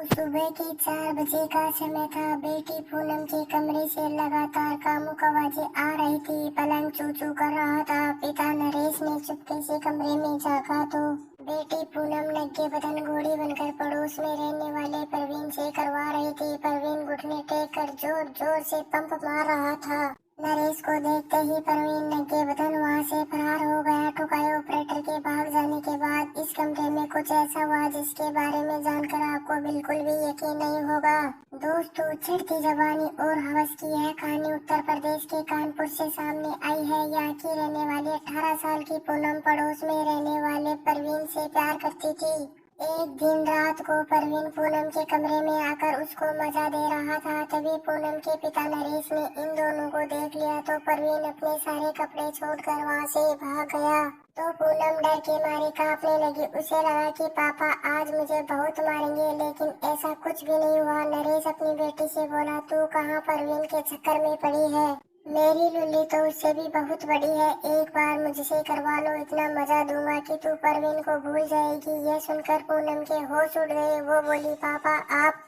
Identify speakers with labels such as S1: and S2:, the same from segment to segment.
S1: सुबह के 4 बजे का समय था। बेटी पूनम के कमरे से लगातार कामुक आवाजें आ रही थी। पलंग चू चू कर रहा था। पिता नरेश ने चुपके से कमरे में झांका तो बेटी पूनम नंगे बदन घोड़ी बनकर पड़ोस में रहने वाले परवीन से करवा रही थी। परवीन घुटने टेक कर जोर जोर से पंप मार रहा था। नरेश को देखते ही परवीन नंगे बदन वहाँ से फरार हो गया। ठुकाई ऑपरेटर के भाग जाने के बाद इस कमरे में कुछ ऐसा हुआ जिसके बारे में जानकर आपको बिल्कुल भी यकीन नहीं होगा। दोस्तों, चिढ़ती जवानी और हवस की यह कहानी उत्तर प्रदेश के कानपुर से सामने आई है। यहाँ की रहने वाली 18 साल की पूनम पड़ोस में रहने वाले परवीन से प्यार करती थी। एक दिन रात को परवीन पूनम के कमरे में आकर उसको मजा दे रहा था। तभी पूनम के पिता नरेश ने इन दोनों को देख लिया तो परवीन अपने सारे कपड़े छोड़कर वहाँ से भाग गया। तो पूनम डर के मारे कांपने लगी। उसे लगा कि पापा आज मुझे बहुत मारेंगे, लेकिन ऐसा कुछ भी नहीं हुआ। नरेश अपनी बेटी से बोला, तू कहाँ परवीन के चक्कर में पड़ी है? मेरी लुल्ली तो उससे भी बहुत बड़ी है। एक बार मुझसे करवा लो, इतना मजा दूंगा कि तू परवीन को भूल जाएगी। ये सुनकर पूनम के होश उड़ गए। वो बोली, पापा आप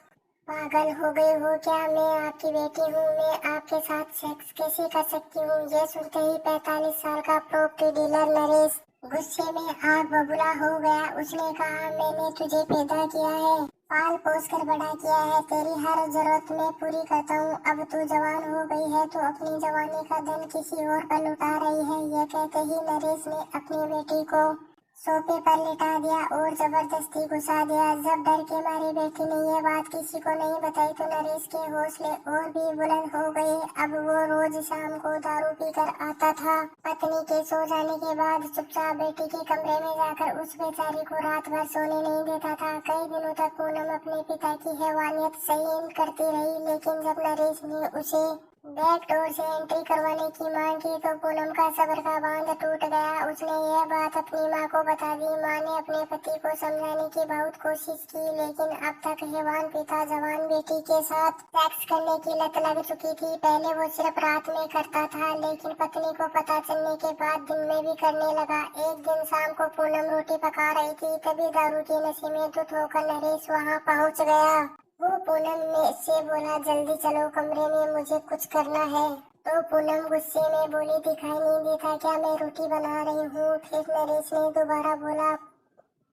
S1: पागल हो गए हो क्या? मैं आपकी बेटी हूँ, मैं आपके साथ सेक्स कैसे कर सकती हूँ? ये सुनते ही 45 साल का प्रॉपर्टी डीलर नरेश गुस्से में आग बबूला हो गया। उसने कहा, मैंने तुझे पैदा किया है, पाल पोस कर बड़ा किया है, तेरी हर जरूरत मैं पूरी करता हूँ। अब तू जवान हो गई है तो अपनी जवानी का धन किसी और पर लुटा रही है। यह कहते ही नरेश ने अपनी बेटी को सोफे पर लिटा दिया और जबरदस्ती घुसा दिया। जब डर के मारे बेटी ने यह बात किसी को नहीं बताई तो नरेश के हौसले और भी बुलंद हो गए। अब वो रोज शाम को दारू पीकर आता था। पत्नी के सो जाने के बाद चुपचाप बेटी के कमरे में जाकर उस बेचारी को रात भर सोने नहीं देता था। कई दिनों तक पूनम अपने पिता की हैवानियत सहन करती रही, लेकिन जब नरेश ने उसे बैक डोर से एंट्री करवाने की मांग की तो पूनम का सब्र का बांध टूट गया। उसने यह बात अपनी माँ को बता दी। माँ ने अपने पति को समझाने की बहुत कोशिश की, लेकिन अब तक हैवान पिता जवान बेटी के साथ सेक्स करने की लत लग चुकी थी। पहले वो सिर्फ रात में करता था, लेकिन पत्नी को पता चलने के बाद दिन में भी करने लगा। एक दिन शाम को पूनम रोटी पका रही थी, तभी दारू के नशे में धुत होकर नरेश वहाँ पहुँच गया। वो पूनम ने से बोला, जल्दी चलो कमरे में, मुझे कुछ करना है। तो पूनम गुस्से में बोली, दिखाई नहीं देता क्या मैं रोटी बना रही हूँ? फिर नरेश ने दोबारा बोला,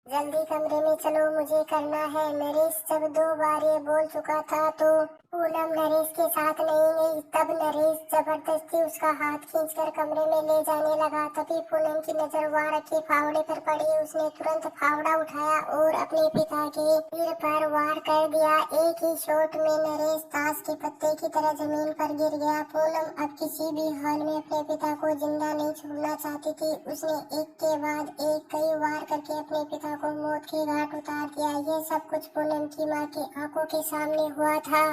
S1: जल्दी कमरे में चलो, मुझे करना है। नरेश जब 2 बार ये बोल चुका था तो पूनम नरेश के साथ नहीं गई। तब नरेश जबरदस्ती उसका हाथ खींचकर कमरे में ले जाने लगा। तभी पूनम की नजर वहाँ रखे फावड़े पर पड़ी। उसने तुरंत फावड़ा उठाया और अपने पिता के सिर पर वार कर दिया। एक ही शॉट में नरेश ताश के पत्ते की तरह जमीन पर गिर गया। पूनम अब किसी भी हाल में अपने पिता को जिंदा नहीं छोड़ना चाहती थी। उसने एक के बाद एक कई वार करके अपने पिता को मौत के घाट उतार दिया। ये सब कुछ पूनम की माँ की आंखों के सामने हुआ था,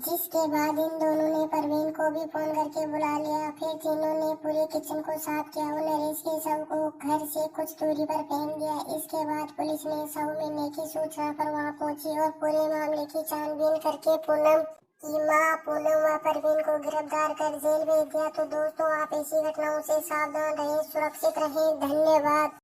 S1: जिसके बाद इन दोनों ने परवीन को भी फोन करके बुला लिया। फिर तीनों ने पूरे किचन को साफ किया और नरेश के शव को घर से कुछ दूरी पर फेंक दिया। इसके बाद पुलिस ने शव मिलने की सूचना पर वहाँ पहुंची और पूरे मामले की छानबीन करके पूनम की माँ पूनम व परवीन को गिरफ्तार कर जेल भेज दिया। तो दोस्तों, आप ऐसी घटनाओं से सावधान रहें, सुरक्षित रहें। धन्यवाद।